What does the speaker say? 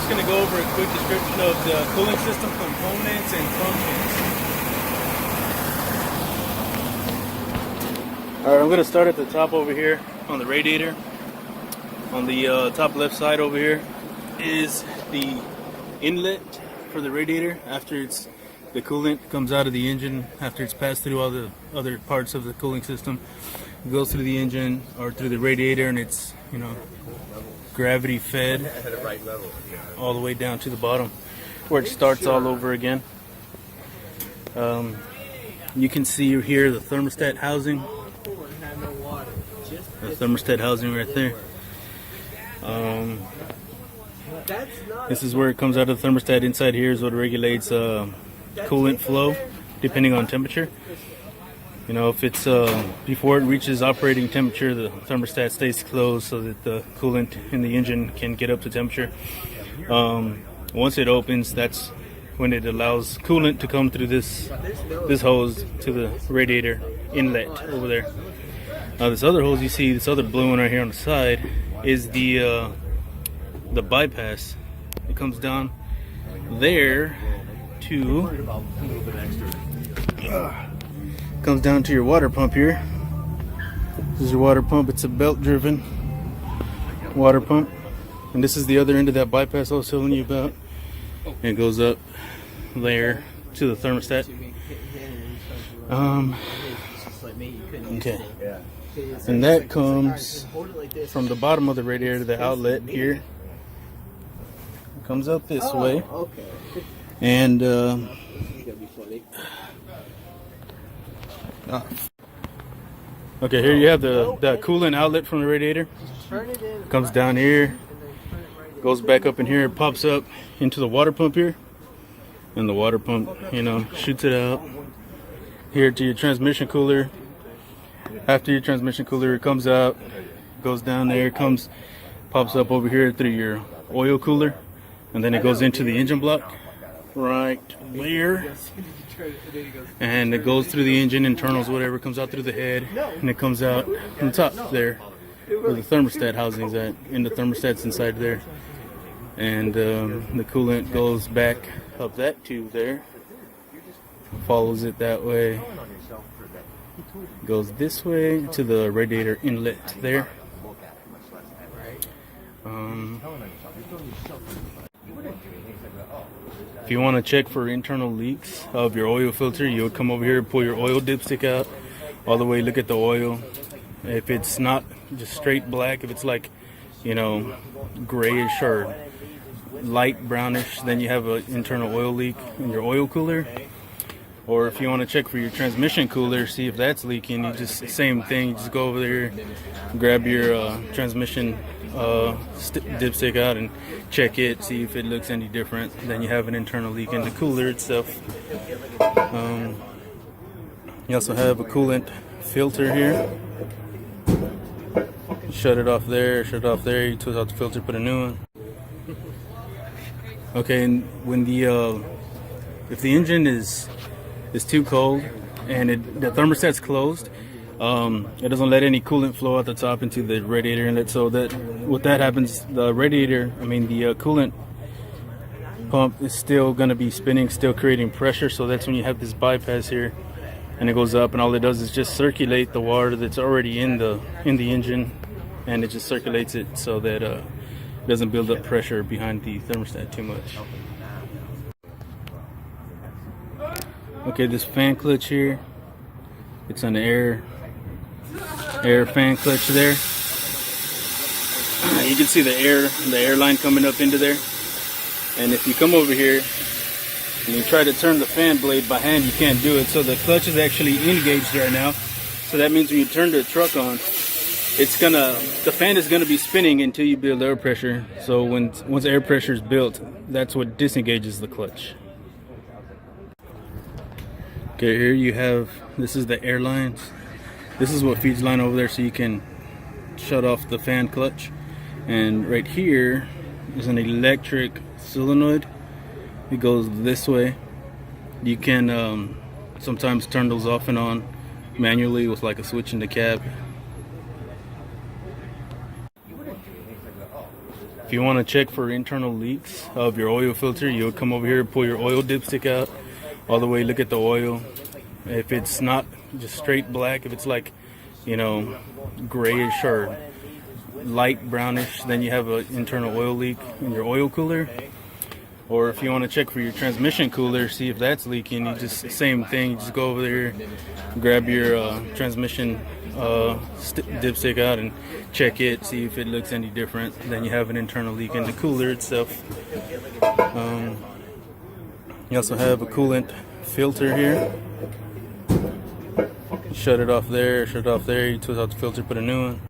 just going to go over a quick description of the cooling system components and functions. Alright, I'm going to start at the top over here on the radiator. On the top left side over here is the inlet for the radiator after the coolant comes out of the engine, after it's passed through all the other parts of the cooling system. It goes through the engine or through the radiator, and it's, you know, gravity fed all the way down to the bottom where it starts all over again. You can see here the thermostat housing. The thermostat housing right there. This is where it comes out of the thermostat. Inside here is what regulates coolant flow depending on temperature. You know, if it's before it reaches operating temperature, the thermostat stays closed so that the coolant in the engine can get up to temperature. Once it opens, that's when it allows coolant to come through this hose to the radiator inlet over there. Now this other hose you see, this other blue one right here on the side, is the bypass. It comes down there to comes down to your water pump here. This is your water pump. It's a belt driven water pump, and this is the other end of that bypass I was telling you about, and it goes up there to the thermostat. Okay, and that comes from the bottom of the radiator to the outlet here. It comes out this way, and okay, here you have the coolant outlet from the radiator. Comes down here, goes back up in here, pops up into the water pump here, and the water pump, you know, shoots it out here to your transmission cooler. After your transmission cooler, it comes out, goes down there, pops up over here through your oil cooler, and then it goes into the engine block right there, and it goes through the engine, internals, whatever, comes out through the head, and it comes out from the top there where the thermostat housing is at, and the thermostat's inside there, and the coolant goes back up that tube there, follows it that way, goes this way to the radiator inlet there. If you want to check for internal leaks of your oil filter, you'll come over here, pull your oil dipstick out all the way, look at the oil. If it's not just straight black, if it's like, you know, grayish or light brownish, then you have an internal oil leak in your oil cooler. Or if you want to check for your transmission cooler, see if that's leaking, you just, same thing, you just go over there, grab your transmission dipstick out and check it, see if it looks any different. Then you have an internal leak in the cooler itself. You also have a coolant filter here. Shut it off there, you twist out the filter, put a new one. Okay, and when if the engine is too cold and the thermostat's closed, it doesn't let any coolant flow out the top into the radiator inlet. So that what that happens, the coolant pump is still going to be spinning, still creating pressure. So that's when you have this bypass here, and it goes up, and all it does is just circulate the water that's already in the engine, and it just circulates it so that it doesn't build up pressure behind the thermostat too much. Okay, this fan clutch here, it's an air fan clutch there. You can see the air line coming up into there. And if you come over here and you try to turn the fan blade by hand, you can't do it. So the clutch is actually engaged right now. So that means when you turn the truck on, the fan is gonna be spinning until you build air pressure. So once air pressure is built, that's what disengages the clutch. Okay, here you have, this is the air lines. This is what feeds line over there, so you can shut off the fan clutch. And right here is an electric solenoid. It goes this way. You can sometimes turn those off and on manually with like a switch in the cab. If you want to check for internal leaks of your oil filter, you'll come over here, pull your oil dipstick out all the way, look at the oil. If it's not just straight black, if it's like, you know, grayish or light brownish, then you have an internal oil leak in your oil cooler. Or if you want to check for your transmission cooler, see if that's leaking, you just same thing, you just go over there, grab your transmission dipstick out and check it, see if it looks any different. Then you have an internal leak in the cooler itself. You also have a coolant filter here. Shut it off there, you twist out the filter, put a new one.